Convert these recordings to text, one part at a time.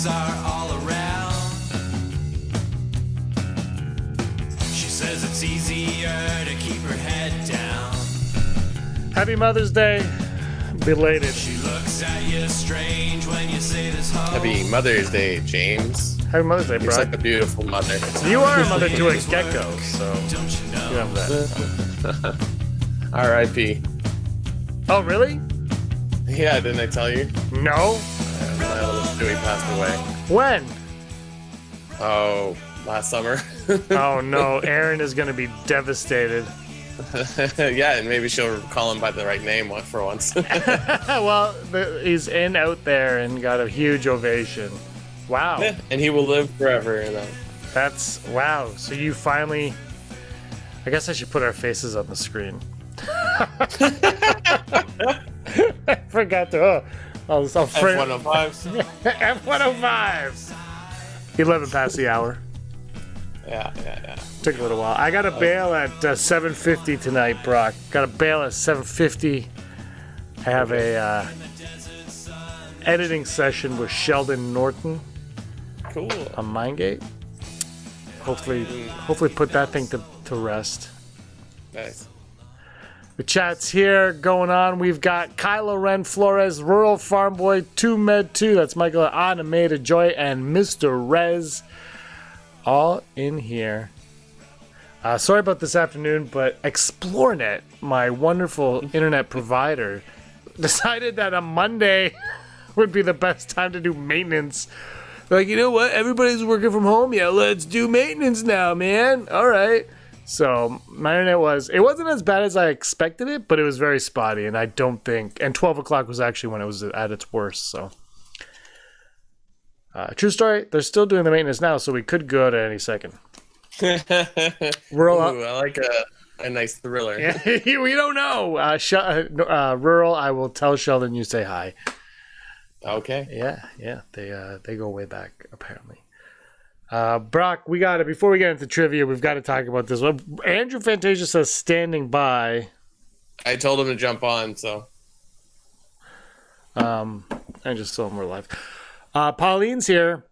bugs are all around. She says it's easier to keep her head down. Happy Mother's Day. Belated. She looks at you strange when you say this hoe. Happy Mother's Day, James. Happy Mother's Day, Looks bro. like a beautiful mother. You are a mother to a gecko, so Don't you know? you have that. R.I.P. Oh, really? Yeah, didn't I tell you? No? My little Stewie passed away. When? Oh, last summer. Oh, no. Aaron is going to be devastated. Yeah, and maybe she'll call him by the right name for once. Well, he's in out there and got a huge ovation. Wow. And he will live forever. That's, wow. So you finally, I guess I should put our faces on the screen. I forgot to, I'll frame F-105s. F-105s. 11 past the hour. Yeah. Took a little while. I got a bail at 7:50 tonight, Brock. Got a bail at 7:50. I have a editing session with Sheldon Norton Cool. on Mindgate. Hopefully put that thing to rest. Nice. The chat's here going on. We've got Kylo Ren Flores, Rural Farm Boy, 2Med2. That's Michael Animator Joy and Mr. Rez. All in here. Sorry about this afternoon, but ExploreNet, my wonderful internet provider, decided that a Monday would be the best time to do maintenance. Like, you know what? Everybody's working from home. Yeah, let's do maintenance now, man. All right. So my internet it wasn't as bad as I expected it, but it was very spotty, and I don't think, and 12 o'clock was actually when it was at its worst, so. True story, they're still doing the maintenance now, so we could go to any second. Rural, Ooh, I like a nice thriller. yeah, we don't know. Rural, I will tell Sheldon you say hi. Okay. Yeah, they go way back apparently. Brock, we got it. Before we get into trivia, we've got to talk about this. Andrew Fantasia says standing by. I told him to jump on, so. I just saw him we're live. Pauline's here.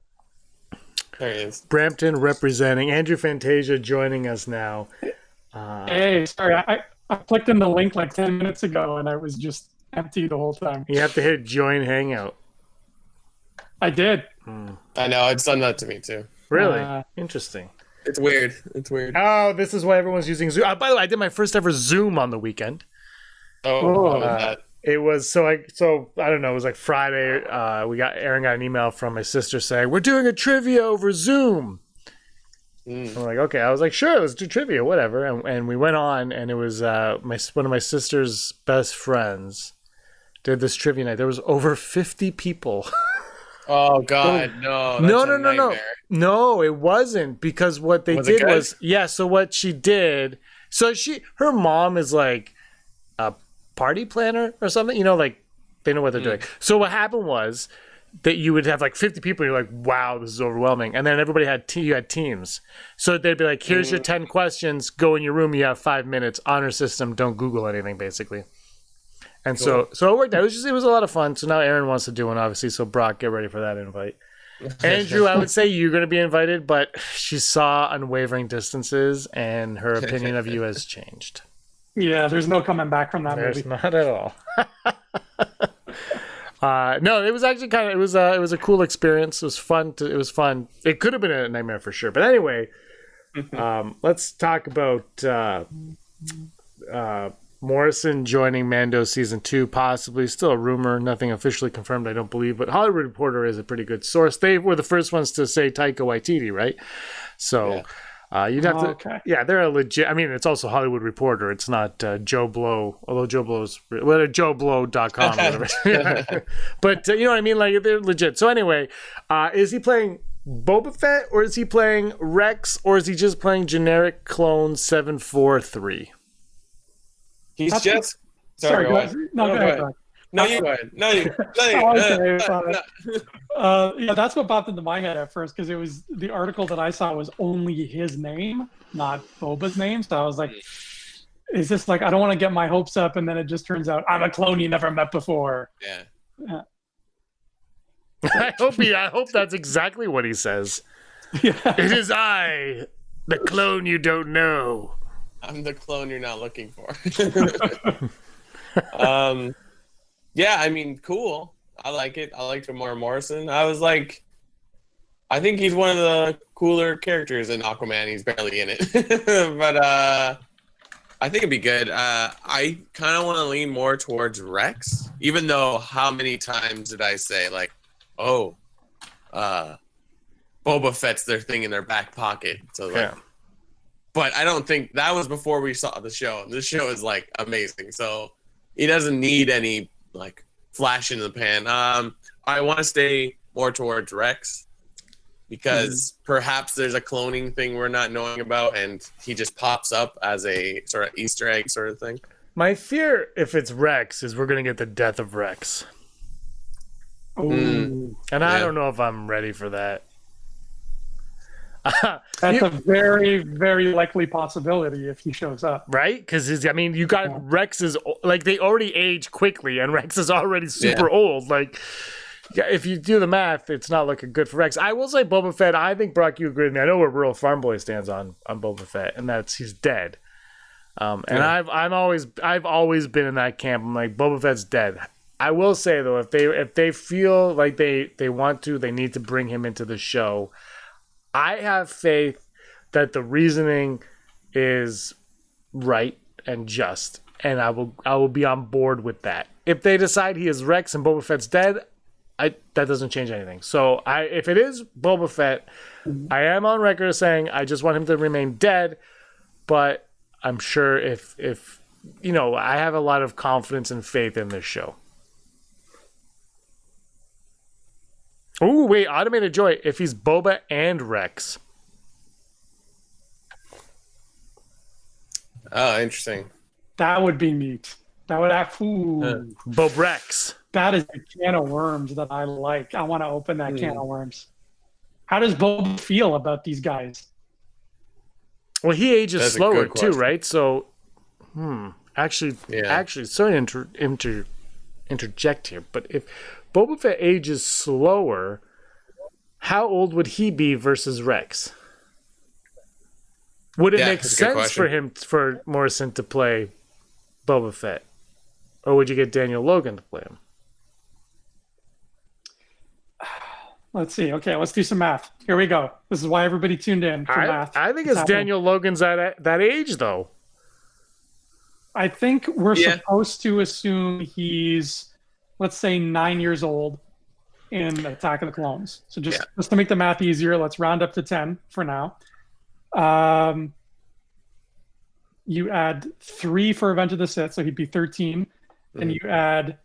There he is. Brampton representing. Andrew Fantasia joining us now. Hey, sorry, I clicked in the link like 10 minutes ago and I was just empty the whole time. You have to hit join hangout. I did. I know, it's done that to me too. Really? Interesting. It's weird. Oh, this is why everyone's using Zoom. By the way, I did my first ever Zoom on the weekend. Oh, Oh. how was that? It was so I don't know. It was like Friday. Aaron got an email from my sister saying we're doing a trivia over Zoom. I'm like, okay. I was like, sure, let's do trivia, whatever. And we went on, and it was one of my sister's best friends did this trivia night. There was over 50 people. Oh God, no! No, it wasn't, because what they did was so what she did. So her mom is like a party planner or something, like they know what they're doing. So what happened was that you would have like 50 people, and you're like, wow, this is overwhelming. And then everybody you had teams. So they'd be like, here's your 10 questions, go in your room, you have 5 minutes, honor system, don't Google anything, basically. And cool. so it worked out. It was a lot of fun. So now Aaron wants to do one, obviously. So Brock, get ready for that invite. Andrew, I would say you're going to be invited, but she saw Unwavering Distances, and her opinion of you has changed. Yeah, there's no coming back from that There's movie. not at all. No, it was actually it was a cool experience. It was fun. It was fun. It could have been a nightmare for sure. But anyway, let's talk about Morrison joining Mando season 2, possibly. Still a rumor, nothing officially confirmed, I don't believe. But Hollywood Reporter is a pretty good source. They were the first ones to say Taika Waititi, right? So you'd have to. Okay. Yeah, they're a legit. I mean, it's also Hollywood Reporter. It's not Joe Blow, although Joe Blow's JoeBlow.com or whatever. But you know what I mean? Like, they're legit. So anyway, is he playing Boba Fett, or is he playing Rex, or is he just playing generic clone 743? He's just. Sorry, go go ahead. ahead. No, go ahead. No, you go ahead. No, you. Okay, fine. Yeah, that's what popped into my head at first, because it was the article that I saw was only his name, not Boba's name. So I was like, is this like, I don't want to get my hopes up, and then it just turns out I'm a clone you never met before. Yeah. I hope that's exactly what he says. Yeah. It is I, the clone you don't know. I'm the clone you're not looking for. Yeah, I mean, cool. I like it. I like Tamora Morrison. I think he's one of the cooler characters in Aquaman. He's barely in it. But I think it'd be good. I kind of want to lean more towards Rex, even though how many times did I say, like, oh, Boba Fett's their thing in their back pocket. So, like, Yeah. But I don't think that was before we saw the show. The show is, like, amazing. So he doesn't need any, like, flash in the pan. I want to stay more towards Rex because perhaps there's a cloning thing we're not knowing about and he just pops up as a sort of Easter egg sort of thing. My fear, if it's Rex, is we're going to get the death of Rex. Ooh. And I Yeah. don't know if I'm ready for that. That's a very, very likely possibility if he shows up. Right? Because you got Rex is like they already age quickly, and Rex is already super old. Like, yeah, if you do the math, it's not looking good for Rex. I will say Boba Fett. I think Brock, you agree with me. I know where Rural Farm Boy stands on Boba Fett, and that's he's dead. And I've always been in that camp. I'm like Boba Fett's dead. I will say though, if they feel like they want to, they need to bring him into the show. I have faith that the reasoning is right and just, and I will be on board with that. If they decide he is Rex and Boba Fett's dead, that doesn't change anything. So if it is Boba Fett, I am on record as saying I just want him to remain dead, but I'm sure if I have a lot of confidence and faith in this show. Oh, wait, Automated Joy, if he's Boba and Rex. Oh, interesting. That would be neat. That would have Bob Rex. That is a can of worms that I like. I want to open that can of worms. How does Boba feel about these guys? Well, he ages That's a slower good too, question. right? So, actually, sorry to interject here, but if Boba Fett ages slower, how old would he be versus Rex? Would it make that's a good sense for Morrison to play Boba Fett, or would you get Daniel Logan to play him? Let's see. Okay, let's do some math. Here we go. This is why everybody tuned in for math. I think it's happening. Daniel Logan's at that age, though. I think we're supposed to assume he's, let's say, 9 years old in Attack of the Clones. So just to make the math easier, let's round up to 10 for now. You add 3 for Revenge of the Sith, so he'd be 13. And you add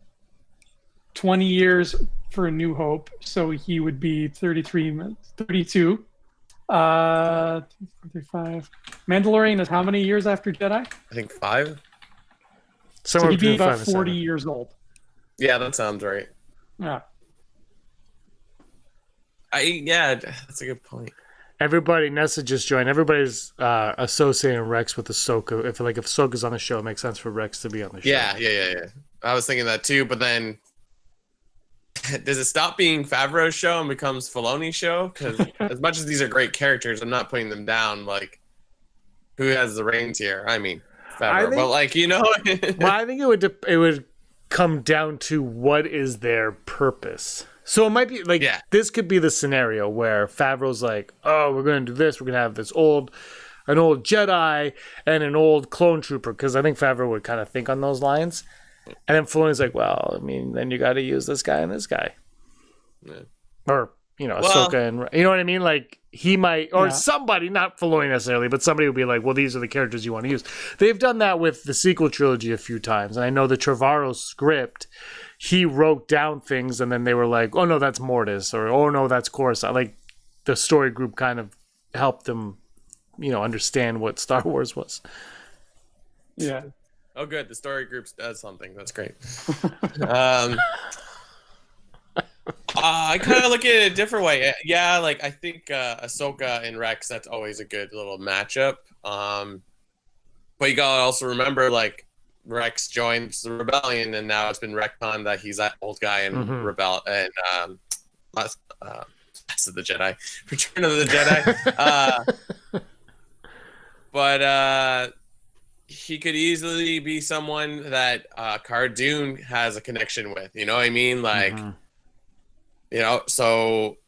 20 years for A New Hope, so he would be 32. 35. Mandalorian is how many years after Jedi? I think 5. So he'd be between about 5 and 40 7. years old. Yeah, that sounds right. Yeah. That's a good point. Everybody, Nessa just joined. Everybody's associating Rex with Ahsoka. If Ahsoka's on the show, it makes sense for Rex to be on the show. Yeah. I was thinking that too, but then does it stop being Favreau's show and becomes Filoni's show? Because as much as these are great characters, I'm not putting them down. Like, who has the reins here? I mean, Favreau. But Well, I think it would come down to what is their purpose. So it might be like this could be the scenario where Favreau's like, oh, we're going to do this. We're going to have an old Jedi and an old clone trooper, because I think Favreau would kind of think on those lines. And then Filoni's like, well, I mean, then you got to use this guy and this guy. Yeah. Or, Ahsoka and, you know what I mean? Like, he might, or somebody, not Filoni necessarily, but somebody would be like, well, these are the characters you want to use. They've done that with the sequel trilogy a few times. And I know the Trevorrow script, he wrote down things and then they were like, oh, no, that's Mortis, or, oh, no, that's Coruscant. Like, the story group kind of helped them, understand what Star Wars was. Yeah. Oh, good. The story group does something. That's great. I kind of look at it a different way. Yeah, like I think Ahsoka and Rex, that's always a good little matchup. But you gotta also remember, like, Rex joins the rebellion, and now it's been retconned that he's that old guy in Last of the Jedi, Return of the Jedi. But he could easily be someone that Cara Dune has a connection with. You know what I mean? Like, you know, so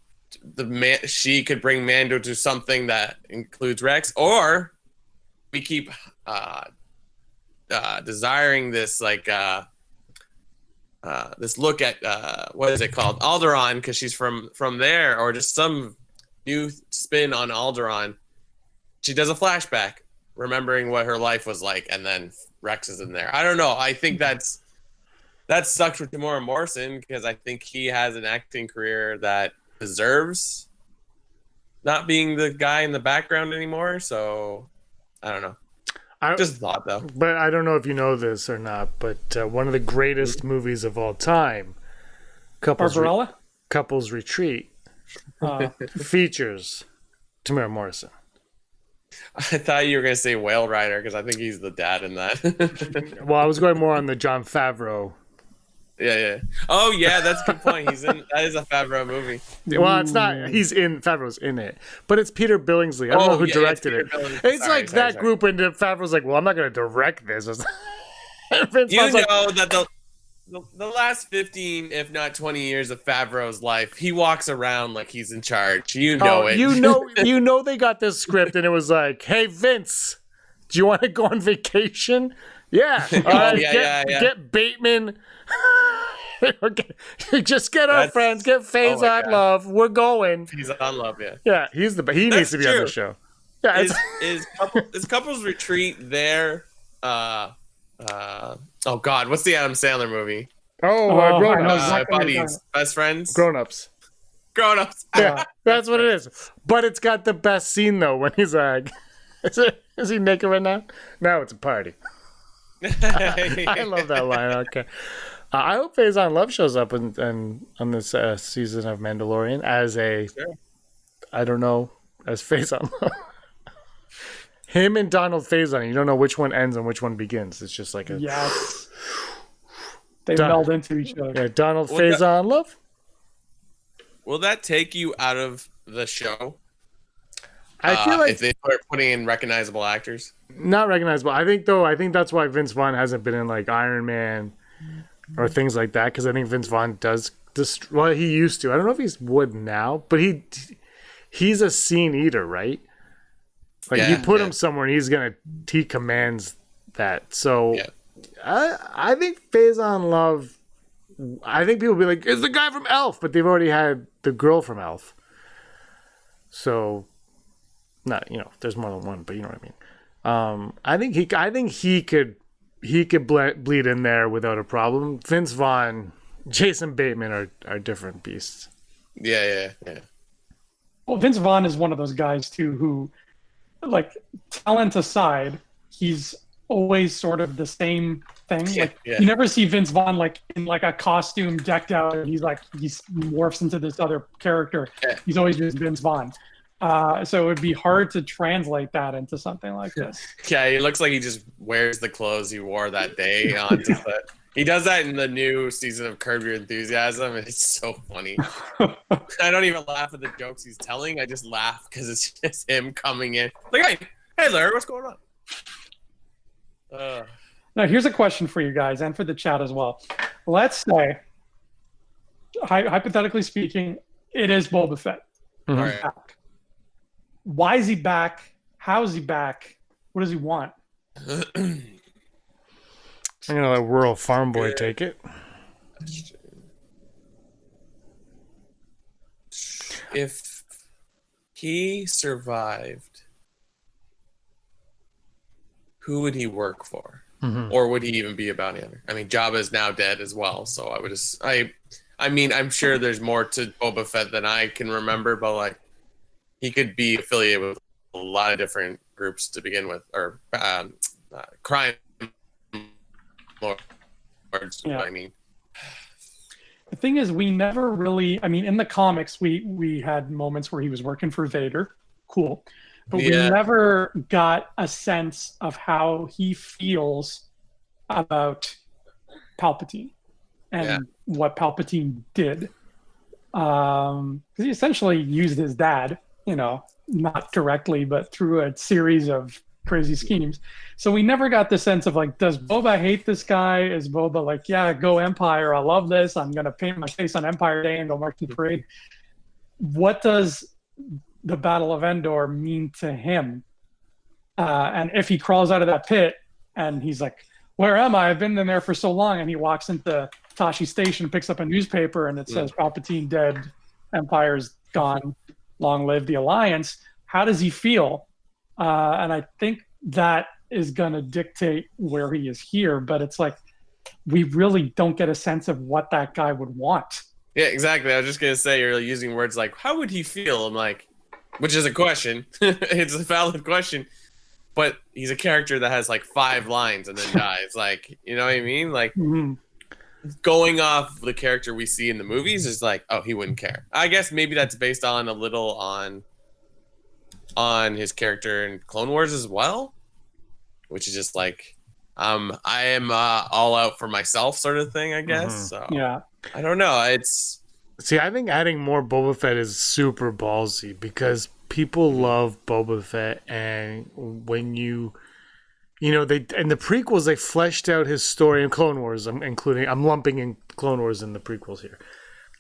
she could bring Mando to something that includes Rex, or we keep desiring this like this look at what is it called, Alderaan, because she's from there, or just some new spin on Alderaan. She does a flashback remembering what her life was like, and then Rex is in there. I don't know. I think that sucks for Temuera Morrison, because I think he has an acting career that deserves not being the guy in the background anymore. So I don't know. Just thought though. But I don't know if you know this or not, but one of the greatest movies of all time, Couples Retreat, features Temuera Morrison. I thought you were gonna say Whale Rider, because I think he's the dad in that. Well, I was going more on the Jon Favreau. Yeah. Oh yeah, that's a good point. That is a Favreau movie. Well, it's not. Favreau's in it, but it's Peter Billingsley. I don't know who directed it. It's that group, and Favreau's like, "Well, I'm not going to direct this." That the last 15, if not 20 years of Favreau's life, he walks around like he's in charge. You know it. You know they got this script, and it was like, "Hey, Vince, do you want to go on vacation?" Yeah. Get Bateman. Just get our friends, get Faison Love. We're going. Faison Love, yeah. Yeah, he needs to be on the show. Yeah, is Couples Retreat there? Oh God, what's the Adam Sandler movie? Grown Ups. Buddies, best friends, Grown Ups. Yeah, that's what it is. But it's got the best scene though when he's like, is he naked right now? Now it's a party. I love that line. Okay. I hope Faison Love shows up on this season of Mandalorian as I don't know, as Faison Love. Him and Donald Faison. You don't know which one ends and which one begins. It's just like yes. They meld into each other. Yeah, Donald Faison Love. Will that take you out of the show? I feel like if they start putting in recognizable actors. Not recognizable. I think that's why Vince Vaughn hasn't been in like Iron Man or things like that, because I think Vince Vaughn does well, he used to. I don't know if he would now, but he's a scene eater, right? Like you put him somewhere and he commands that. So I think Faison Love, I think people will be like, it's the guy from Elf, but they've already had the girl from Elf. So not, there's more than one, but you know what I mean. I think he could bleed in there without a problem. Vince Vaughn, Jason Bateman are different beasts. Yeah. Well, Vince Vaughn is one of those guys too who, like, talent aside, he's always sort of the same thing. You never see Vince Vaughn like in like a costume decked out, and he morphs into this other character. Yeah. He's always just Vince Vaughn. So it would be hard to translate that into something like this. Yeah, he looks like he just wears the clothes he wore that day onto set. He does that in the new season of Curb Your Enthusiasm, and it's so funny. I don't even laugh at the jokes he's telling. I just laugh because it's just him coming in. Like, hey, Larry, what's going on? Now, here's a question for you guys and for the chat as well. Let's say, hypothetically speaking, it is Boba Fett. Mm-hmm. All right. Why is he back? How is he back? What does he want? I'm going to let Rural Farm Boy take it. If he survived, who would he work for? Mm-hmm. Or would he even be a bounty hunter? I mean, Jabba is now dead as well, so I would just... I mean, I'm sure there's more to Boba Fett than I can remember, but, like, he could be affiliated with a lot of different groups to begin with, or crime lords. Yeah. I mean, the thing is, we never really. I mean, in the comics, we had moments where he was working for Vader, cool, but we never got a sense of how he feels about Palpatine and what Palpatine did. He essentially used his dad, not directly, but through a series of crazy schemes. So we never got the sense of like, does Boba hate this guy? Is Boba like, yeah, go Empire, I love this, I'm gonna paint my face on Empire Day and go march in the parade? What does the Battle of Endor mean to him? And if he crawls out of that pit and he's like, where am I? I've been in there for so long. And he walks into Tashi Station, picks up a newspaper, and it says Palpatine dead, Empire's gone, long live the Alliance. How does he feel? And I think that is going to dictate where he is here. But it's like, we really don't get a sense of what that guy would want. Yeah, exactly. I was just going to say, you're using words like, how would he feel? I'm like, which is a question. It's a valid question. But he's a character that has like 5 lines and then dies. Like, you know what I mean? Like, going off the character we see in the movies is like, oh, he wouldn't care. I guess maybe that's based on a little on his character in Clone Wars as well, which is just like, I am all out for myself sort of thing, I guess. So yeah, I don't know. I think adding more Boba Fett is super ballsy because people love Boba Fett, and when they in the prequels they fleshed out his story in Clone Wars. I'm lumping in Clone Wars in the prequels here.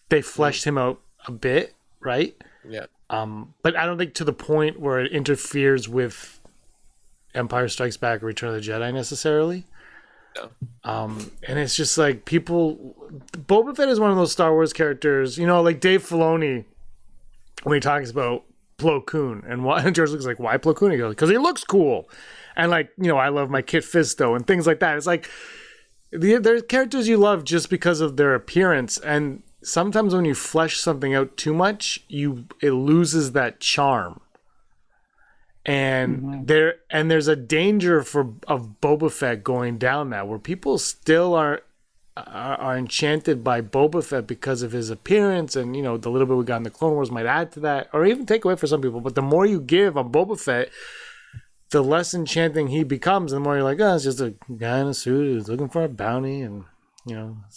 They fleshed him out a bit, right? Yeah. But I don't think to the point where it interferes with Empire Strikes Back or Return of the Jedi necessarily. No. And it's just like Boba Fett is one of those Star Wars characters, like Dave Filoni when he talks about Plo Koon, and George Lucas is like, why Plo Koon? He goes, because he looks cool, and like, I love my Kit Fisto and things like that. It's like there's characters you love just because of their appearance, and sometimes when you flesh something out too much, it loses that charm. And there's a danger of Boba Fett going down that, where people still are enchanted by Boba Fett because of his appearance, and the little bit we got in the Clone Wars might add to that, or even take away for some people. But the more you give on Boba Fett, the less enchanting he becomes, and the more you're like, oh, it's just a guy in a suit who's looking for a bounty, and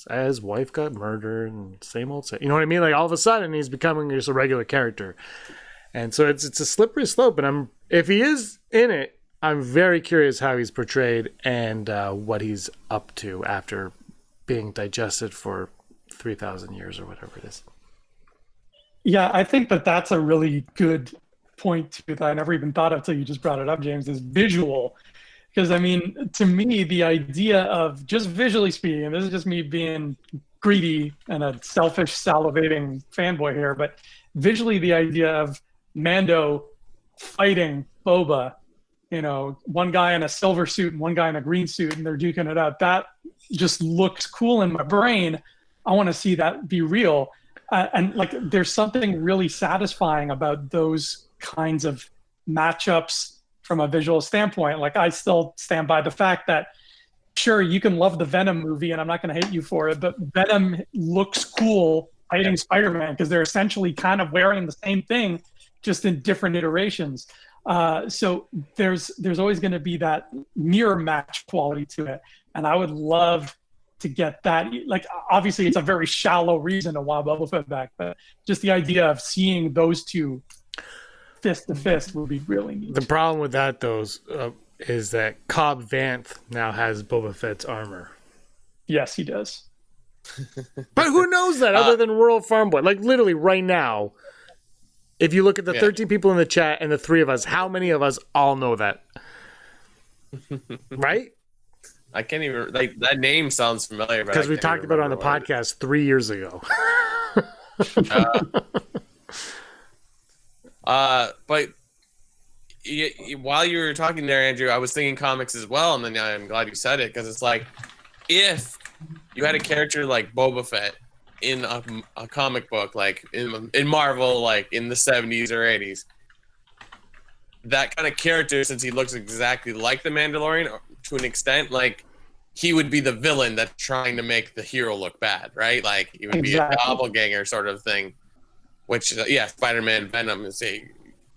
his wife got murdered, and same old. You know what I mean? Like all of a sudden, he's becoming just a regular character, and so it's a slippery slope. And if he is in it, I'm very curious how he's portrayed and what he's up to after being digested for 3,000 years or whatever it is. Yeah, I think that's a really good point too, that I never even thought of till you just brought it up, James, is visual. Because I mean, to me, the idea of, just visually speaking, and this is just me being greedy and a selfish, salivating fanboy here, but visually the idea of Mando fighting Boba, one guy in a silver suit and one guy in a green suit, and they're duking it out. That just looks cool in my brain. I want to see that be real. And like, there's something really satisfying about those kinds of matchups from a visual standpoint. Like, I still stand by the fact that, sure, you can love the Venom movie, and I'm not going to hate you for it, but Venom looks cool fighting Spider-Man because they're essentially kind of wearing the same thing, just in different iterations. So there's always going to be that mirror match quality to it. And I would love to get that. Like, obviously, it's a very shallow reason to want Boba Fett back, but just the idea of seeing those two fist to fist would be really neat. The problem with that, though, is that Cobb Vanth now has Boba Fett's armor. Yes, he does. But who knows that other than Rural Farm Boy? Like, literally right now, if you look at the 13 people in the chat and the 3 of us, how many of us all know that? Right? I can't even, like, that name sounds familiar. Because we talked about it on the podcast 3 years ago. But while you were talking there, Andrew, I was thinking comics as well, and then I'm glad you said it, because it's like, if you had a character like Boba Fett in a comic book, like in Marvel, like in the 70s or 80s, that kind of character, since he looks exactly like the Mandalorian to an extent, like, he would be the villain that's trying to make the hero look bad, right? Like, he would be a doppelganger sort of thing, which, Spider-Man, Venom is the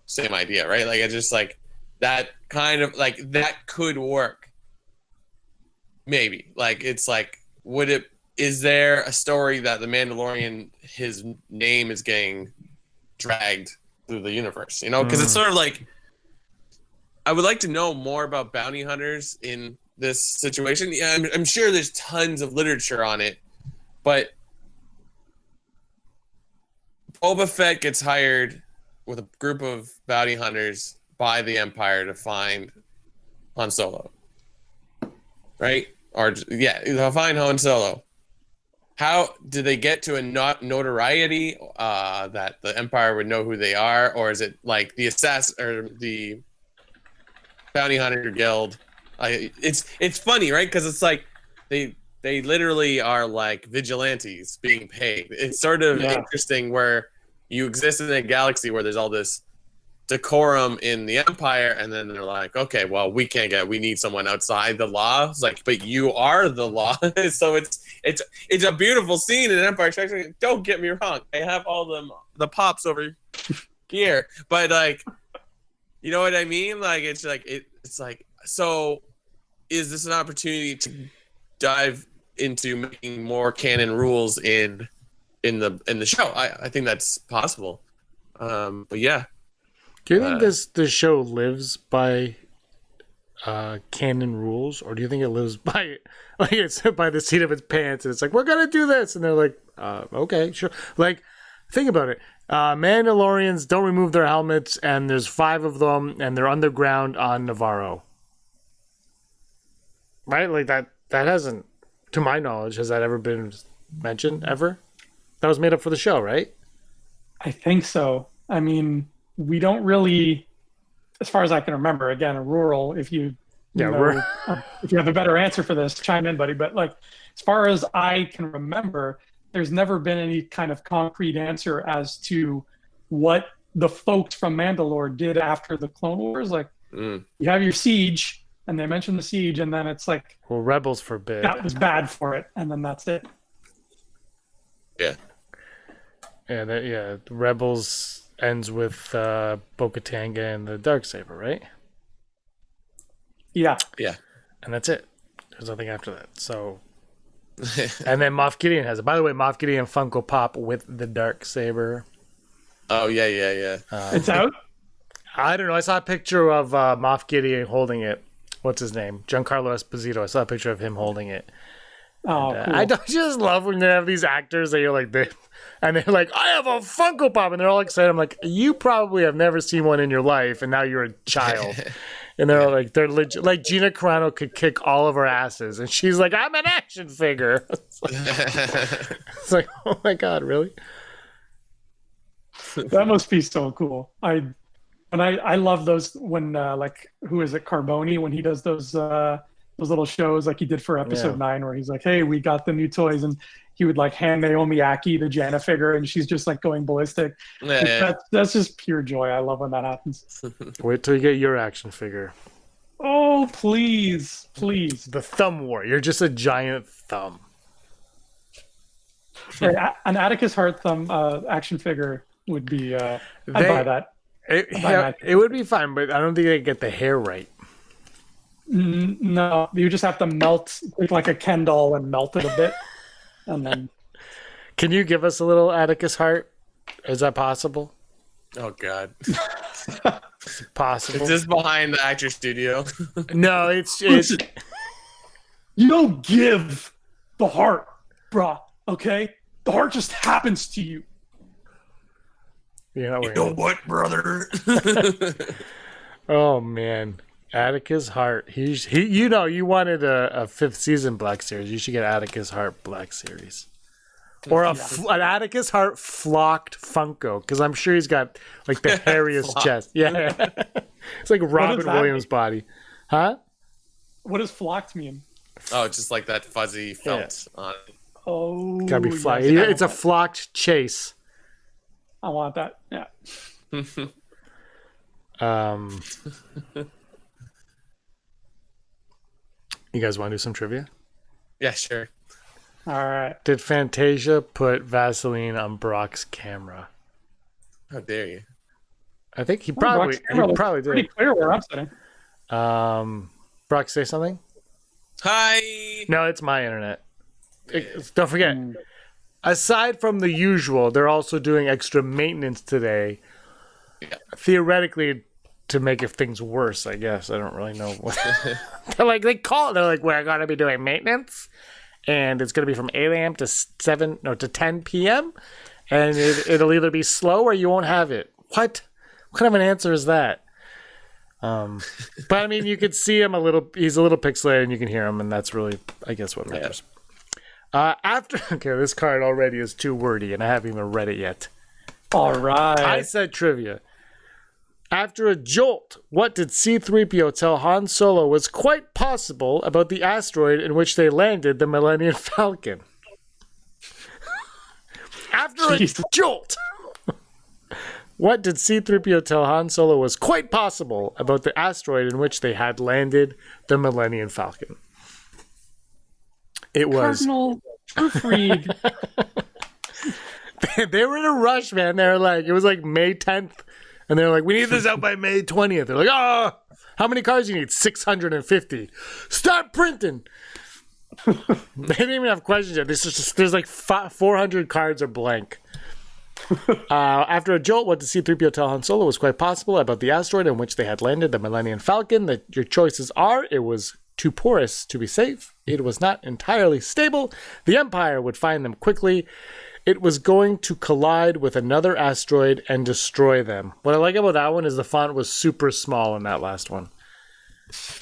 same idea, right? Like, it's just like that kind of, like, that could work. Maybe. Like, it's like, is there a story that the Mandalorian, his name is getting dragged through the universe? You know, because it's sort of like, I would like to know more about bounty hunters in this situation. Yeah, I'm sure there's tons of literature on it, but Boba Fett gets hired with a group of bounty hunters by the Empire to find Han Solo, right? Or yeah, they'll find Han Solo. How did they get to a notoriety that the Empire would know who they are, or is it like the the bounty hunter guild? It's funny, right? Because it's like they literally are like vigilantes being paid. It's sort of interesting where you exist in a galaxy where there's all this decorum in the Empire, and then they're like, okay, well, we need someone outside the law. It's like, but you are the law. So it's a beautiful scene in Empire Strikes Back. Don't get me wrong, I have all the pops over here, but like, you know what I mean? Like it's like so is this an opportunity to dive into making more canon rules in the show? I think that's possible. But yeah. Do you think this show lives by canon rules, or do you think it lives by it's by the seat of its pants, and it's like, we're gonna do this, and they're like, okay, sure. Like, think about it. Mandalorians don't remove their helmets, and there's 5 of them, and they're underground on Navarro. Right? Like that hasn't, to my knowledge, has that ever been mentioned ever? That was made up for the show, right? I think so. I mean, we don't really, as far as I can remember, again, a rural, if you if you have a better answer for this, chime in, buddy. But like, as far as I can remember, there's never been any kind of concrete answer as to what the folks from Mandalore did after the Clone Wars. Like, you have your siege, and they mention the siege, and then it's like, well, Rebels forbid. That was bad for it, and then that's it. Yeah. The Rebels ends with Bo-Katan and the Darksaber, right? Yeah. Yeah. And that's it. There's nothing after that. So, and then Moff Gideon has it. By the way, Moff Gideon Funko Pop with the Darksaber. Oh yeah. It's out? I don't know. I saw a picture of Moff Gideon holding it. What's his name? Giancarlo Esposito. I saw a picture of him holding it. Oh, cool. I don't just love when they have these actors that you're like, and they're like, I have a Funko Pop, and they're all excited. I'm like, you probably have never seen one in your life, and now you're a child. And they're like, they're legit. Like Gina Carano could kick all of our asses, and she's like, I'm an action figure. It's like, oh my god, really? That must be so cool. I love those when like, who is it, Carboni, when he does those little shows like he did for episode 9, where he's like, hey, we got the new toys, and he would like hand Naomi Aki the Janna figure, and she's just like going ballistic. That's just pure joy. I love when that happens. Wait till you get your action figure. Oh, please. The thumb war. You're just a giant thumb. Right, an Atticus Hart thumb action figure would be I'd buy that. It would be fine, but I don't think they get the hair right. No, you just have to melt like a Ken doll and melt it a bit, and then. Can you give us a little Atticus Hart? Is that possible? Oh god. Possible. Is this behind the actor studio? No, it's. Listen, you don't give the heart, brah. Okay, the heart just happens to you. You know what, brother? Oh man. Atticus Hart. He you wanted a 5th season Black Series. You should get Atticus Hart Black Series. Or an Atticus Hart flocked Funko, because I'm sure he's got like the hairiest chest. Yeah. It's like Robin Williams' body. Huh? What does flocked mean? Oh, just like that fuzzy felt on it. Oh, gotta be flocked. Yes, it's a flocked chase. I want that. Yeah. You guys want to do some trivia? Yeah, sure. All right. Did Fantasia put Vaseline on Brock's camera? How dare you? I think he probably did. Pretty clear where I'm sitting. Brock, say something. Hi. No, it's my internet. don't forget, aside from the usual, they're also doing extra maintenance today. Yeah. Theoretically, to make things worse, I guess. I don't really know. They're like, we're going to be doing maintenance, and it's going to be from 8 a.m. to 10 p.m., and it'll either be slow or you won't have it. What kind of an answer is that? But I mean, you could see him he's a little pixelated, and you can hear him, and that's really, I guess, what matters. Okay, this card already is too wordy, and I haven't even read it yet. All right. I said trivia. After a jolt, what did C-3PO tell Han Solo was quite possible about the asteroid in which they landed the Millennium Falcon? After a jolt, what did C-3PO tell Han Solo was quite possible about the asteroid in which they had landed the Millennium Falcon? It was... Cardinal proofread. They were in a rush, man. They were like, it was like May 10th. And they're like, we need this out by May 20th. They're like, how many cards do you need? 650. Start printing. They didn't even have questions yet. There's like 400 cards are blank. After a jolt, what did C-3PO tell Han Solo was quite possible about the asteroid in which they had landed the Millennium Falcon? Your choices are, it was too porous to be safe. It was not entirely stable. The Empire would find them quickly. It was going to collide with another asteroid and destroy them. What I like about that one is the font was super small in that last one.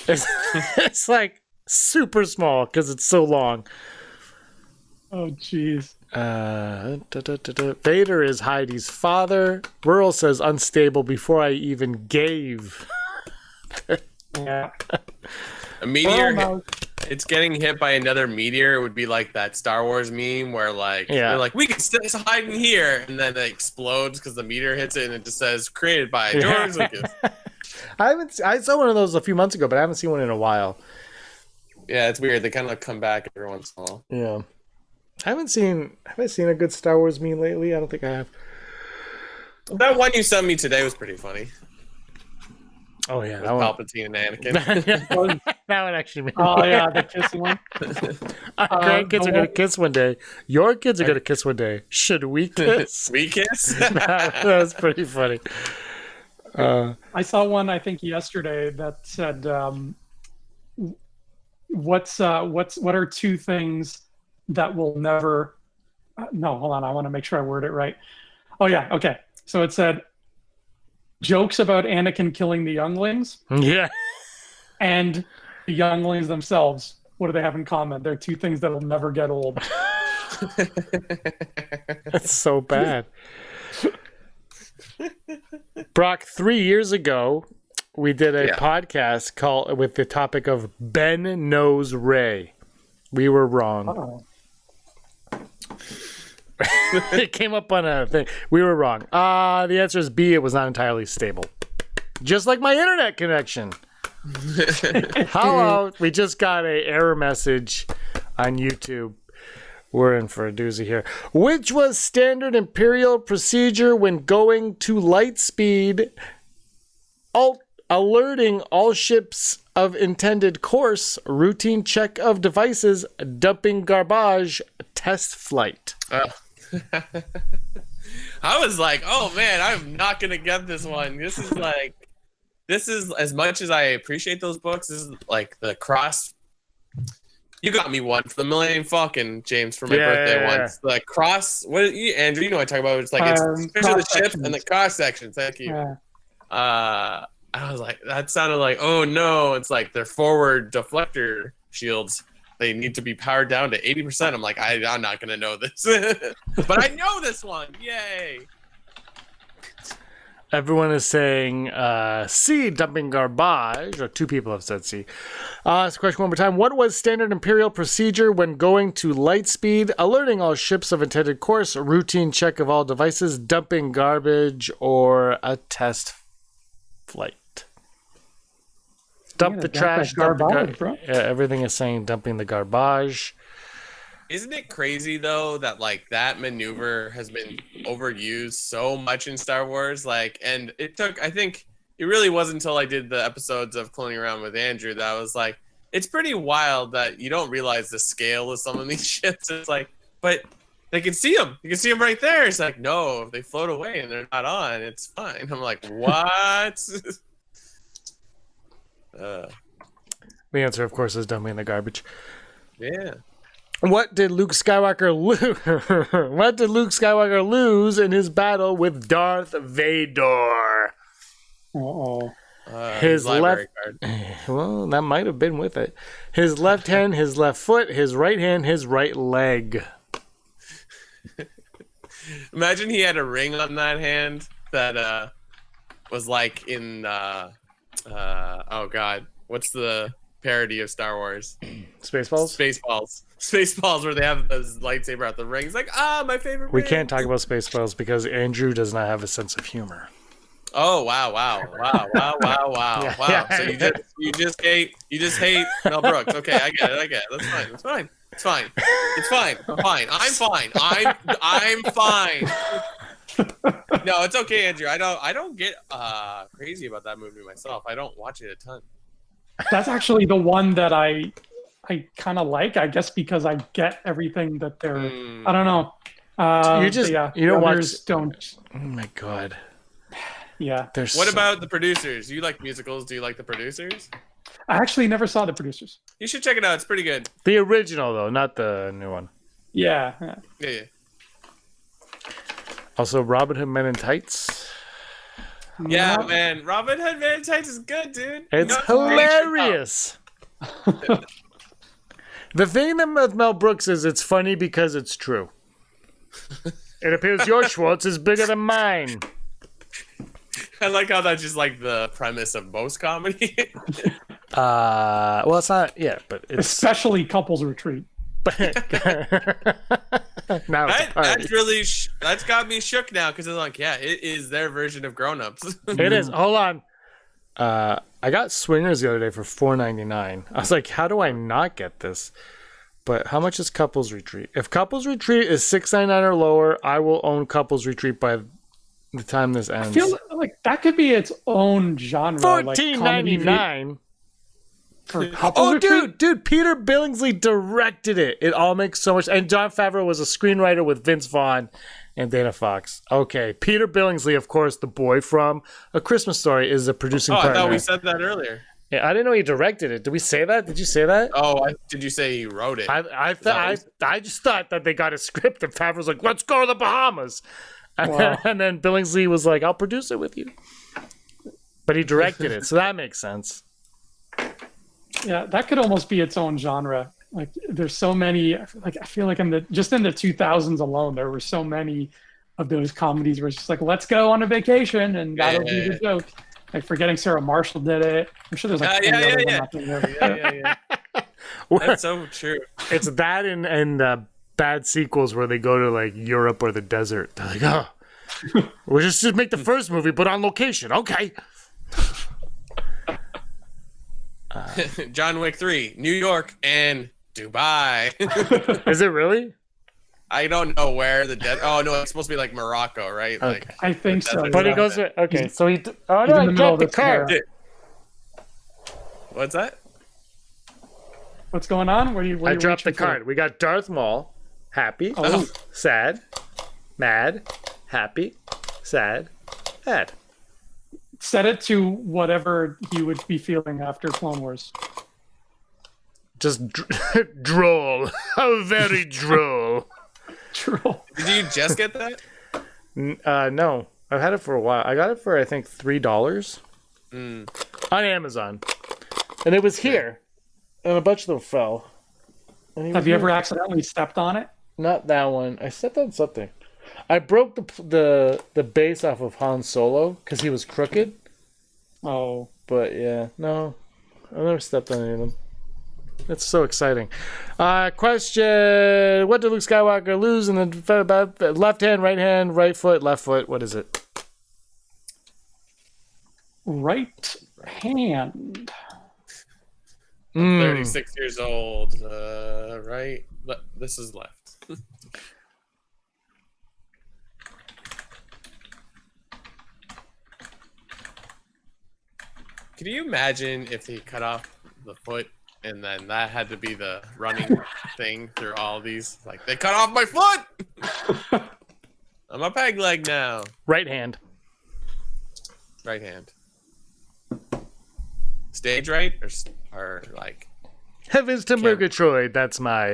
It's like super small because it's so long. Oh, jeez. Vader is Heidi's father. Burl says unstable before I even gave. Yeah. A meteor. It's getting hit by another meteor. It would be like that Star Wars meme where they're like, we can still hide in here, and then it explodes because the meteor hits it, and it just says created by George Lucas. I saw one of those a few months ago, but I haven't seen one in a while. Yeah, it's weird. They kind of come back every once in a while. Yeah, I haven't seen a good Star Wars meme lately. I don't think I have. That one you sent me today was pretty funny. Oh yeah, that one. Palpatine and Anakin. That one actually made Oh yeah, the kissing one. Our grandkids are gonna kiss one day. Your kids are gonna kiss one day. Should we kiss? We kiss? That was pretty funny. I saw one I think yesterday that said, what are two things that will never? No, hold on. I want to make sure I word it right. Oh yeah, okay. So it said, jokes about Anakin killing the younglings. Yeah. And the younglings themselves. What do they have in common? They're two things that will never get old. That's so bad. Brock, 3 years ago, we did a podcast with the topic of Ben Knows Ray. We were wrong. Uh-oh. It came up on a thing. We were wrong. The answer is B. It was not entirely stable. Just like my internet connection. Hello. We just got a error message on YouTube. We're in for a doozy here. Which was standard Imperial procedure when going to light speed, alerting all ships of intended course, routine check of devices, dumping garbage, test flight. I was like, oh man, I'm not gonna get this one. This is as much as I appreciate those books. This is like the cross. You got me one for the Millennium Falcon, James, for my birthday once. The cross. Andrew? You know what I talk about? It's like it's especially the ships and the cross sections. Thank you. Yeah. I was like, that sounded like, oh no, it's like their forward deflector shields. They need to be powered down to 80%. I'm like, I'm not gonna know this, but I know this one. Yay! Everyone is saying C, dumping garbage, or two people have said C. So question one more time. What was standard Imperial procedure when going to light speed, alerting all ships of intended course, a routine check of all devices, dumping garbage, or a test flight? Dump the trash, dump the garbage. Everything is saying dumping the garbage. Isn't it crazy though that like that maneuver has been overused so much in Star Wars? And it took, I think it really wasn't until I did the episodes of Cloning Around with Andrew that I was like, it's pretty wild that you don't realize the scale of some of these ships. It's like, but they can see them. You can see them right there. It's like, no, if they float away and they're not on, it's fine. I'm like, what? The answer, of course, is dumping in the garbage. Yeah. What did Luke Skywalker lose? What did Luke Skywalker lose in his battle with Darth Vader? Uh-oh. His library left. card. Well, that might have been with it. His left hand, his left foot, his right hand, his right leg. Imagine he had a ring on that hand that was like in oh god, what's the parody of Star Wars? Spaceballs? Spaceballs, where they have those lightsaber at the ring. It's like, my favorite We ring. can't talk about Spaceballs because Andrew does not have a sense of humor. Oh wow. So you just hate Mel Brooks. Okay, I get it. That's fine. It's fine. I'm fine. No, it's okay, Andrew. I don't get crazy about that movie myself. I don't watch it a ton. That's actually the one that I kind of like, I guess, because I get everything that they're. I don't know. You don't watch. Don't. Oh my god. Yeah. What about the producers? You like musicals? Do you like the producers? I actually never saw the producers. You should check it out. It's pretty good. The original though, not the new one. Yeah. Yeah. Also, Robin Hood Men in Tights. Yeah, man. Robin Hood Men in Tights is good, dude. It's hilarious. The thing that with Mel Brooks is it's funny because it's true. It appears your Schwartz is bigger than mine. I like how that's just like the premise of most comedy. Well, it's not. Yeah, but it's especially Couples Retreat. Now that's got me shook now because it's like, yeah, it is their version of Grown Ups. It is. Hold on. I got Swingers the other day for $4.99. I was like, how do I not get this? But how much is Couples Retreat? If Couples Retreat is $6.99 or lower, I will own Couples Retreat by the time this ends. I feel like that could be its own genre. $14.99. Oh, dude, Peter Billingsley directed it. It all makes so much. And Jon Favreau was a screenwriter with Vince Vaughn and Dana Fox. Okay, Peter Billingsley, of course, the boy from A Christmas Story, is a producing partner. I thought we said that earlier. Yeah, I didn't know he directed it. Did we say that? Did you say that? Oh, did you say he wrote it? I just thought that they got a script and Favreau's like, let's go to the Bahamas. Wow. And then Billingsley was like, I'll produce it with you. But he directed it, so that makes sense. Yeah, that could almost be its own genre. Like, there's so many. Like, I feel like in the 2000s alone, there were so many of those comedies where it's just like, let's go on a vacation, and that'll be the joke. Like, Forgetting Sarah Marshall did it. I'm sure there's like yeah. That's so true. It's that and bad sequels where they go to like Europe or the desert. They're like, oh, we'll just make the first movie, but on location. Okay. John Wick 3, New York and Dubai. Is it really? I don't know where oh no, it's supposed to be like Morocco, right? Okay. Like, I think so. But he goes to, okay, so he. Oh no, in I the middle dropped of the the card. What's that? What's going on? I dropped the card. We got Darth Maul, happy, sad, mad, happy, sad, mad. Set it to whatever he would be feeling after Clone Wars. Just droll. How very droll. Troll. Did you just get that? No, I've had it for a while. I got it for I think $3 on Amazon, and it was here, and a bunch of them fell. Have you ever accidentally stepped on it? Not that one. I stepped on something. I broke the base off of Han Solo because he was crooked. Oh. But yeah, no, I never stepped on any of them. It's so exciting. Question: what did Luke Skywalker lose in the left hand, right hand, right foot, left foot? What is it? Right hand. 36 years old. Right. This is left. Can you imagine if he cut off the foot and then that had to be the running thing through all these. Like, they cut off my foot. I'm a peg leg now. Right hand. Right hand. Stage right or like. Heavens to Murgatroyd. That's my.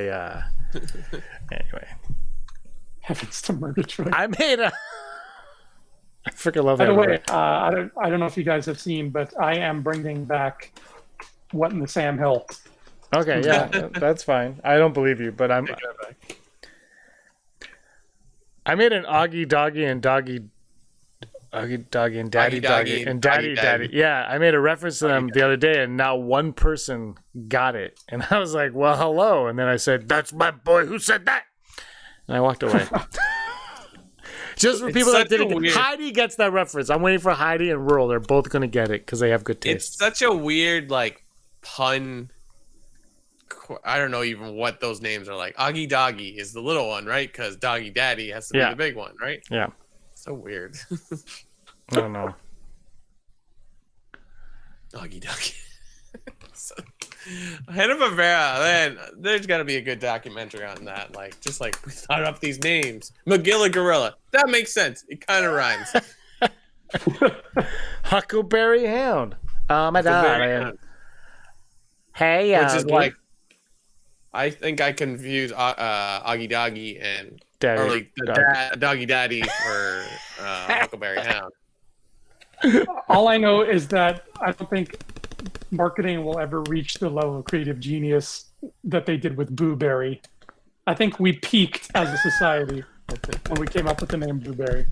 Anyway. Heavens to Murgatroyd. I made a. I freaking love By that. the way, I don't know if you guys have seen, but I am bringing back What in the Sam Hill. Okay, yeah, that's fine. I don't believe you, but I'm. I made an Augie Doggy and Doggy. Augie Doggy and Daddy Augie Doggy Doggy and and Daddy Doggy Daddy. Yeah, I made a reference to them the other day, and not one person got it. And I was like, "Well, hello." And then I said, "That's my boy who said that." And I walked away. Just for people that didn't. Heidi gets that reference. I'm waiting for Heidi and Rural. They're both gonna get it because they have good taste. It's such a weird like pun. I don't know even what those names are like. Augie Doggy is the little one, right? Because Doggy Daddy has to be the big one, right? Yeah. So weird. I don't know. Augie Doggy. Hanna-Barbera, man, there's got to be a good documentary on that. Like, just like we thought up these names. McGilla Gorilla. That makes sense. It kind of rhymes. Huckleberry Hound. Oh my God. Hey, which is like, I think I confused Augie Doggy and Daddy, or like the Doggy Daddy for Huckleberry Hound. All I know is that I don't think marketing will ever reach the level of creative genius that they did with Boo Berry. I think we peaked as a society when we came up with the name Boo Berry.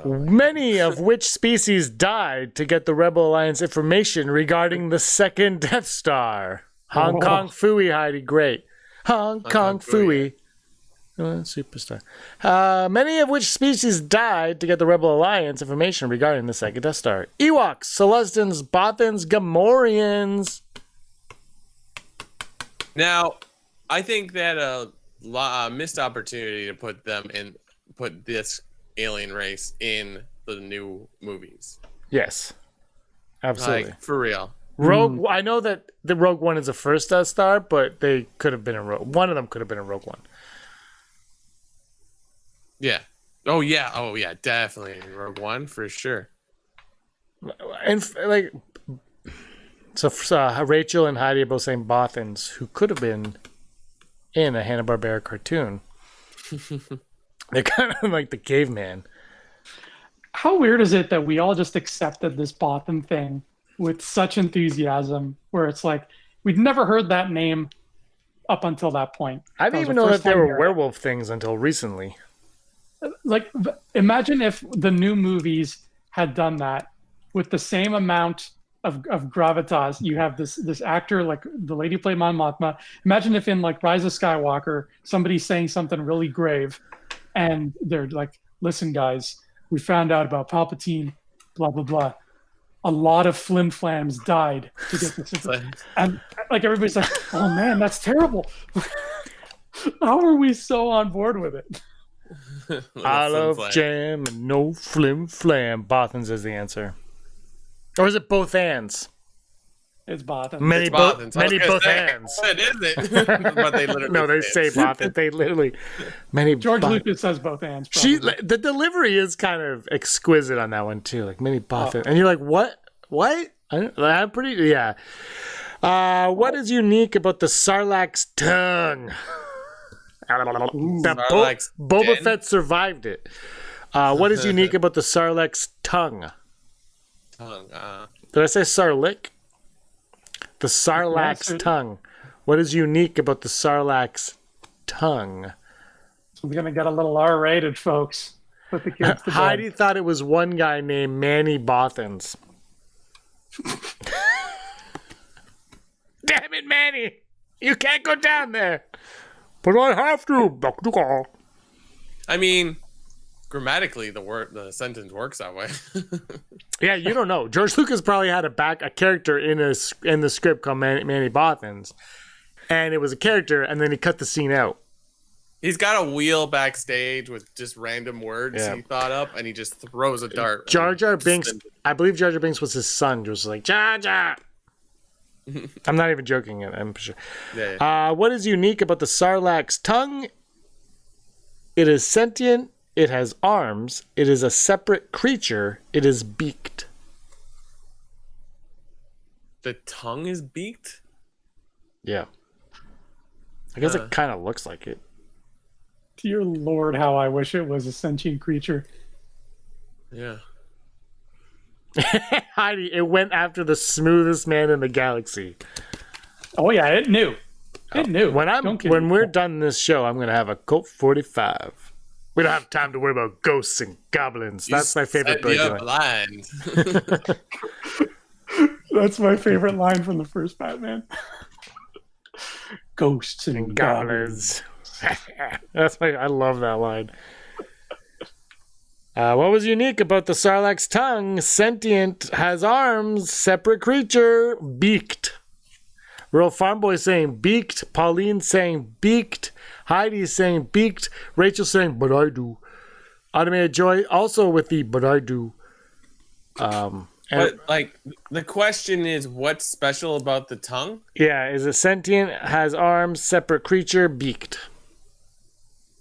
Many of which species died to get the Rebel Alliance information regarding the second Death Star. Hong Kong Phooey, Heidi, great. Hong Kong Phooey. Superstar. Many of which species died to get the Rebel Alliance information regarding the second Death Star. Ewoks, Celestins, Bothans, Gamorreans. Now, I think that a missed opportunity to put this alien race in the new movies. Yes. Absolutely. Like, for real. Rogue. I know that the Rogue One is a first Death Star, but they could have been in Rogue. One of them could have been in Rogue One. Yeah. Oh yeah. Definitely Rogue One for sure. And like, so Rachel and Heidi are both saying Bothans, who could have been in a Hanna-Barbera cartoon. They're kind of like the caveman. How weird is it that we all just accepted this Bothan thing with such enthusiasm, where it's like we'd never heard that name up until that point. I didn't even know that there were werewolf things until recently. Like, imagine if the new movies had done that with the same amount of gravitas. You have this actor, like the lady who played Mon Mothma. Imagine if in like Rise of Skywalker, somebody's saying something really grave, and they're like, "Listen, guys, we found out about Palpatine, blah blah blah. A lot of flim-flams died to get this." And like everybody's like, "Oh man, that's terrible." How are we so on board with it? Olive jam and no flim flam. Bothans is the answer. Or is it both hands? It's Bothans. Many both hands. It isn't. But they literally no, they say Bothans. They literally George Lucas says both hands. The delivery is kind of exquisite on that one too. Like many Bothans, and you're like, what? I'm pretty. Yeah. What is unique about the Sarlacc's tongue? Boba Fett survived it. What is unique about the Sarlacc's tongue? Did I say Sarlacc? The Sarlacc's tongue. What is unique about the Sarlacc's tongue? We're gonna get a little R-rated, folks. Put the kids to bed. Heidi thought it was one guy named Manny Bothans. Damn it, Manny! You can't go down there. But I have to. I mean, grammatically, the sentence works that way. Yeah, you don't know. George Lucas probably had a character in the script called Manny Bothans, and it was a character, and then he cut the scene out. He's got a wheel backstage with just random words he thought up, and he just throws a dart. Jar Jar Binks, I believe Jar Jar Binks was his son, just like, Jar Jar. I'm not even joking, I'm sure. Yeah. What is unique about the Sarlacc's tongue? It is sentient, it has arms, it is a separate creature, it is beaked. The tongue is beaked? Yeah. I guess it kind of looks like it. Dear Lord, how I wish it was a sentient creature. Yeah. Heidi, it went after the smoothest man in the galaxy. Oh yeah, it knew. It knew. When we're done this show, I'm gonna have a Colt 45. We don't have time to worry about ghosts and goblins. That's my favorite bird line. That's my favorite line from the first Batman. Ghosts and goblins. I love that line. What was unique about the Sarlacc's tongue? Sentient, has arms, separate creature, beaked. Real Farm Boy saying beaked. Pauline saying beaked. Heidi saying beaked. Rachel saying, but I do. Automated Joy also with the but I do. But the question is, what's special about the tongue? Yeah, is it sentient, has arms, separate creature, beaked.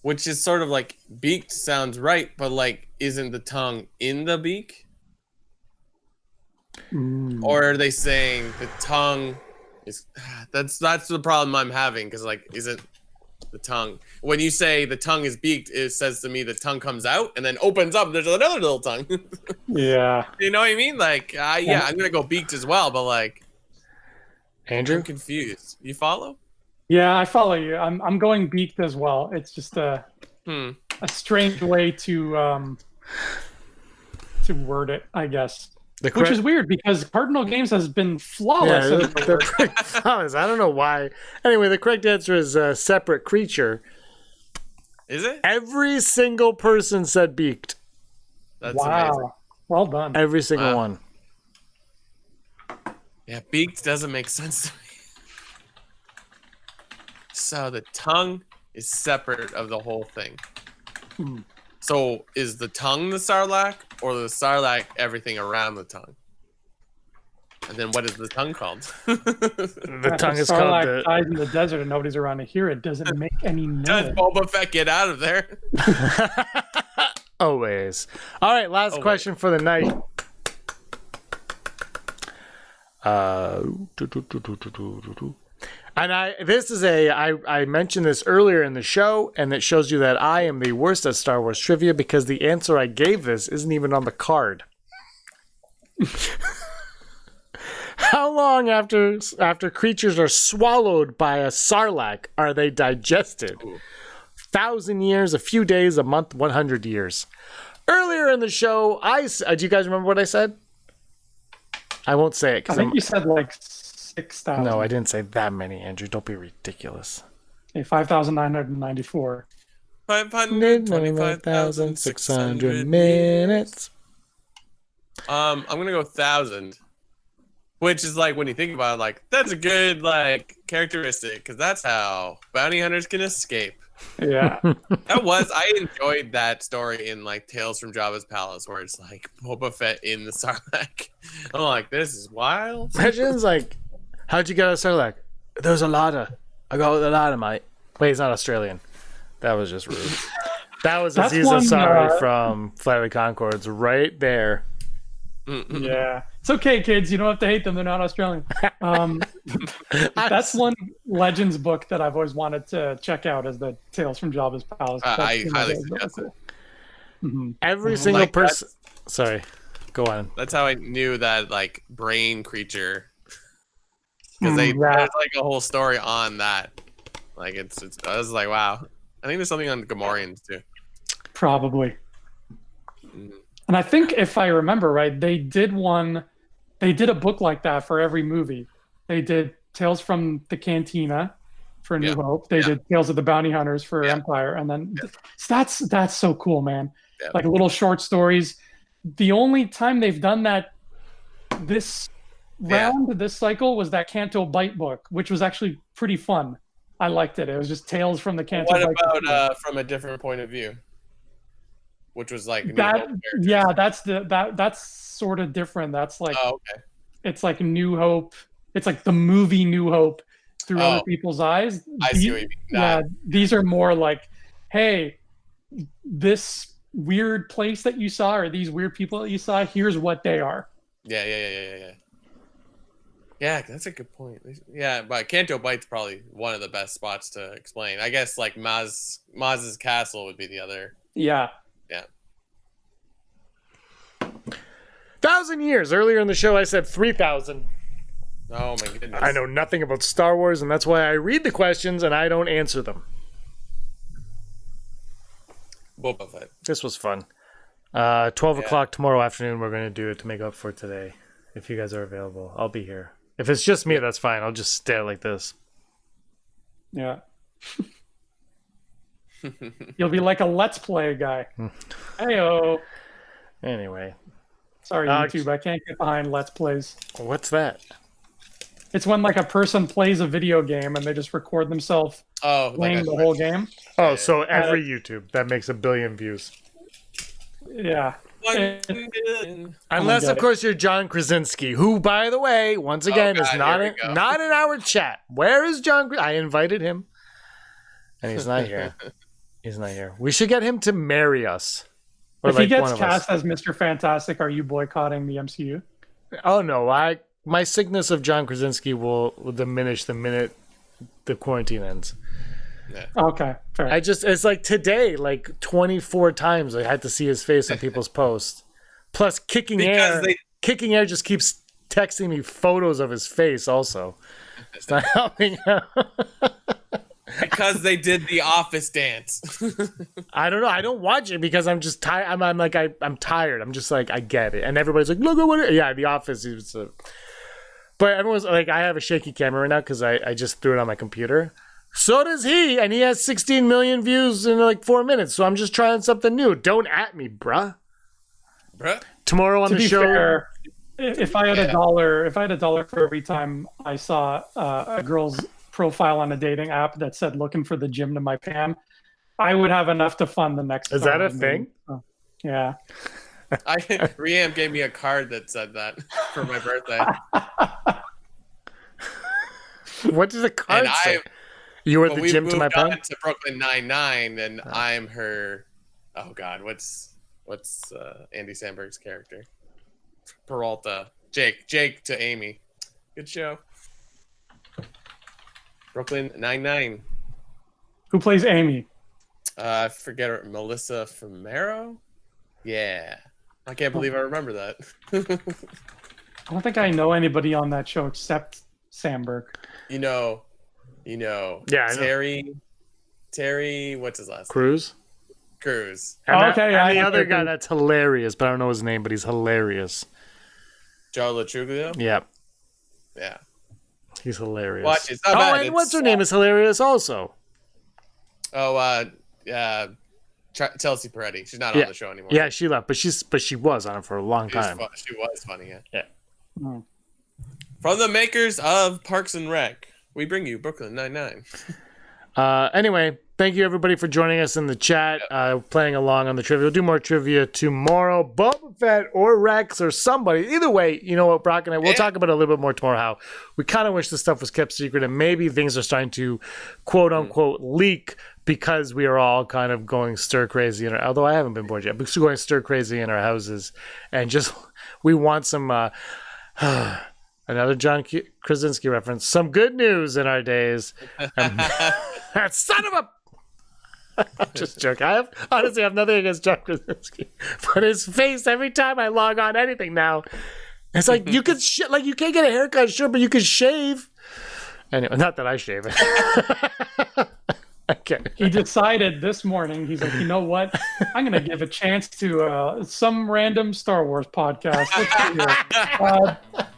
Which is sort of like beaked sounds right, but like, isn't the tongue in the beak? Or are they saying the tongue is? That's the problem I'm having, because like, isn't the tongue, when you say the tongue is beaked, it says to me the tongue comes out and then opens up. There's another little tongue. Yeah. You know what I mean? Like, yeah, I'm gonna go beaked as well, but like, Andrew, I'm confused. You follow? Yeah, I follow you. I'm going beaked as well. It's just a strange way to word it, I guess. Which is weird because Cardinal Games has been flawless. Yeah, they're pretty flawless. I don't know why. Anyway, the correct answer is separate creature. Is it? Every single person said beaked. That's amazing. Well done. Every single one. Yeah, beaked doesn't make sense to me. So the tongue is separate of the whole thing. So is the tongue the Sarlacc, or the Sarlacc everything around the tongue? And then what is the tongue called? The tongue is called the... dies in the desert and nobody's around to hear it. Doesn't make any noise. Does Boba Fett get out of there? Always. All right, last question for the night. And I mentioned this earlier in the show, and it shows you that I am the worst at Star Wars trivia because the answer I gave this isn't even on the card. How long after creatures are swallowed by a Sarlacc are they digested? 1,000 years, a few days, a month, 100 years. Earlier in the show, do you guys remember what I said? I won't say it. I think you said like 6,000. No, I didn't say that many, Andrew. Don't be ridiculous. Okay, 5,994. 525,600 minutes. I'm gonna go 1,000, which is like, when you think about it, like, that's a good like characteristic, because that's how bounty hunters can escape. Yeah. I enjoyed that story in like Tales from Jabba's Palace, where it's like Boba Fett in the Sarlacc. I'm like, this is wild. Imagine like, how'd you get a Sarlacc? There's a ladder. I got a ladder, mate. Wait, he's not Australian. That was just rude. That was Aziz Ansari from Flight of the Conchords right there. Yeah. It's okay, kids. You don't have to hate them. They're not Australian. That's one Legends book that I've always wanted to check out, is the Tales from Jabba's Palace. I highly suggest it. Every single person... Sorry. Go on. That's how I knew that, like, brain creature. Because there's like a whole story on that. Like, I was like, wow. I think there's something on the Gamorreans too. Probably. And I think, if I remember right, they did a book like that for every movie. They did Tales from the Cantina for New Hope. They did Tales of the Bounty Hunters for Empire. And then that's so cool, man. Yeah. Like little short stories. The only time they've done that this cycle was that Canto Bite book, which was actually pretty fun. I liked it. It was just Tales from the Canto What Bight. about from a different point of view? Which was like that? Yeah, that's sort of different. That's like okay. It's like New Hope. It's like the movie New Hope through other people's eyes. I see what you mean. Yeah, these are more like, hey, this weird place that you saw or these weird people that you saw, here's what they are. Yeah. Yeah, that's a good point. Yeah, but Canto Bight's probably one of the best spots to explain. I guess like Maz's castle would be the other. Yeah. 1,000 years. Earlier in the show, I said 3,000. Oh my goodness. I know nothing about Star Wars, and that's why I read the questions and I don't answer them. Boba Fett. This was fun. 12 o'clock tomorrow afternoon, we're going to do it to make up for today. If you guys are available, I'll be here. If it's just me, that's fine. I'll just stare like this. Yeah. You'll be like a Let's Play guy. Heyo. Anyway. Sorry, YouTube. I can't get behind Let's Plays. What's that? It's when like a person plays a video game and they just record themselves playing the whole game. Oh, so every YouTube that makes 1 billion views. Yeah. Unless, of course, you're John Krasinski, who, by the way, once again, is not in our chat. Where is John? I invited him, and he's not here. He's not here. We should get him to marry us. Or if he gets cast as Mr. Fantastic, are you boycotting the MCU? Oh no, my sickness of John Krasinski will diminish the minute the quarantine ends. Yeah. Okay, fair. It's like today, like 24 times I had to see his face on people's posts. Plus, Kicking Air just keeps texting me photos of his face. Also, it's not helping out. Because they did the Office dance. I don't know. I don't watch it because I'm just tired. I'm tired. I'm just like, I get it. And everybody's like, look at what. Yeah, The Office. But everyone's like, I have a shaky camera right now because I just threw it on my computer. So does he, and he has 16 million views in like 4 minutes. So I'm just trying something new. Don't at me, bruh. Tomorrow on the show. Fair, if I had $1 for every time I saw a girl's profile on a dating app that said "looking for the gym to my Pam," I would have enough to fund the next. Is that a thing? So, yeah. Riam gave me a card that said that for my birthday. What does the card say? You were at the gym to my Pam? To Brooklyn Nine-Nine, and I'm her. Oh God, what's Andy Samberg's character? Peralta. Jake to Amy. Good show. Brooklyn Nine-Nine. Who plays Amy? I forget her. Melissa Fumero? Yeah. I can't believe I remember that. I don't think I know anybody on that show except Samberg. You know. Yeah, Terry, what's his last name? Cruz. And the other guy that's hilarious, but I don't know his name, but he's hilarious. Joe Latruglio? Yeah. Yeah. He's hilarious. Watch it. It's not bad. And what's her name is hilarious also. Chelsea Peretti. She's not on the show anymore. Yeah, she left, but she was on it for a long time. She was funny, yeah. Yeah. Hmm. From the makers of Parks and Rec, we bring you Brooklyn Nine-Nine. Anyway, thank you everybody for joining us in the chat, playing along on the trivia. We'll do more trivia tomorrow. Boba Fett or Rex or somebody. Either way, you know what, Brock and I, we'll talk about it a little bit more tomorrow, how we kind of wish this stuff was kept secret and maybe things are starting to quote unquote leak because we are all kind of going stir crazy although I haven't been bored yet, but going stir crazy in our houses and just we want some another John Krasinski reference. Some good news in our days. That son of a... I'm just joking. I have nothing against John Krasinski. But his face, every time I log on anything now, it's like, you could you can't get a haircut, sure, but you could shave. Anyway, not that I shave it. Okay. He decided this morning, he's like, you know what? I'm going to give a chance to some random Star Wars podcast.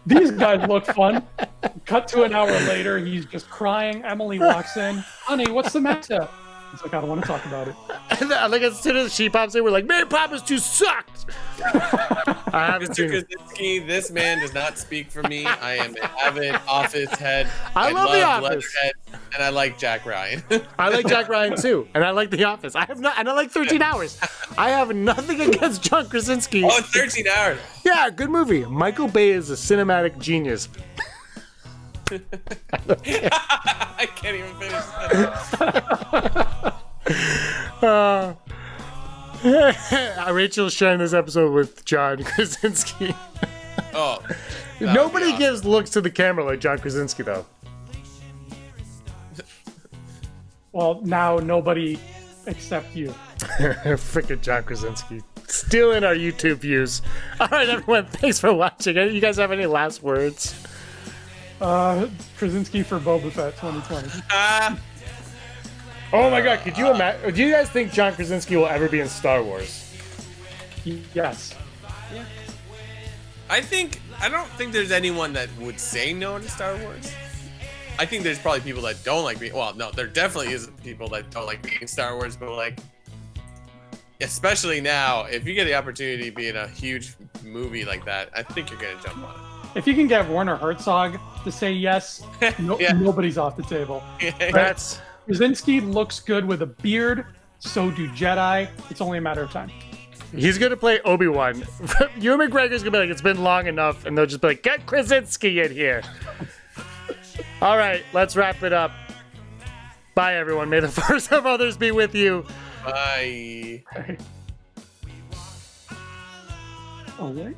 These guys look fun. Cut to an hour later, he's just crying. Emily walks in. Honey, what's the matter? He's like, I don't want to talk about it. Like as soon as she pops in, we're like, Mary Poppins 2 sucked. I haven't seen it. Krasinski, this man does not speak for me. I am an avid Office head. I love The Office. Leatherhead. And I like Jack Ryan. I like Jack Ryan too, and I like The Office. And I like 13 Hours. I have nothing against John Krasinski. Oh, 13 Hours. Yeah, good movie. Michael Bay is a cinematic genius. I can't even finish that. Rachel's sharing this episode with John Krasinski. Oh. Nobody gives looks to the camera like John Krasinski, though. Well, now nobody except you. Frickin' John Krasinski. Stealing our YouTube views. All right, everyone, thanks for watching. You guys have any last words? Krasinski for Boba Fett 2020. Oh my god, could you imagine? Do you guys think John Krasinski will ever be in Star Wars? Yes. I don't think there's anyone that would say no to Star Wars. I think there's probably people that don't like being. Well, no, there definitely is people that don't like being Star Wars, but like, especially now, if you get the opportunity to be in a huge movie like that, I think you're gonna jump on it. If you can get Werner Herzog to say yes, nobody's off the table. That's Krasinski looks good with a beard. So do Jedi. It's only a matter of time. he's gonna play Obi-Wan. Ewan McGregor's gonna be like, it's been long enough, and they'll just be like, get Krasinski in here. All right, let's wrap it up. Bye, everyone. May the force of others be with you. Bye. Oh, wait.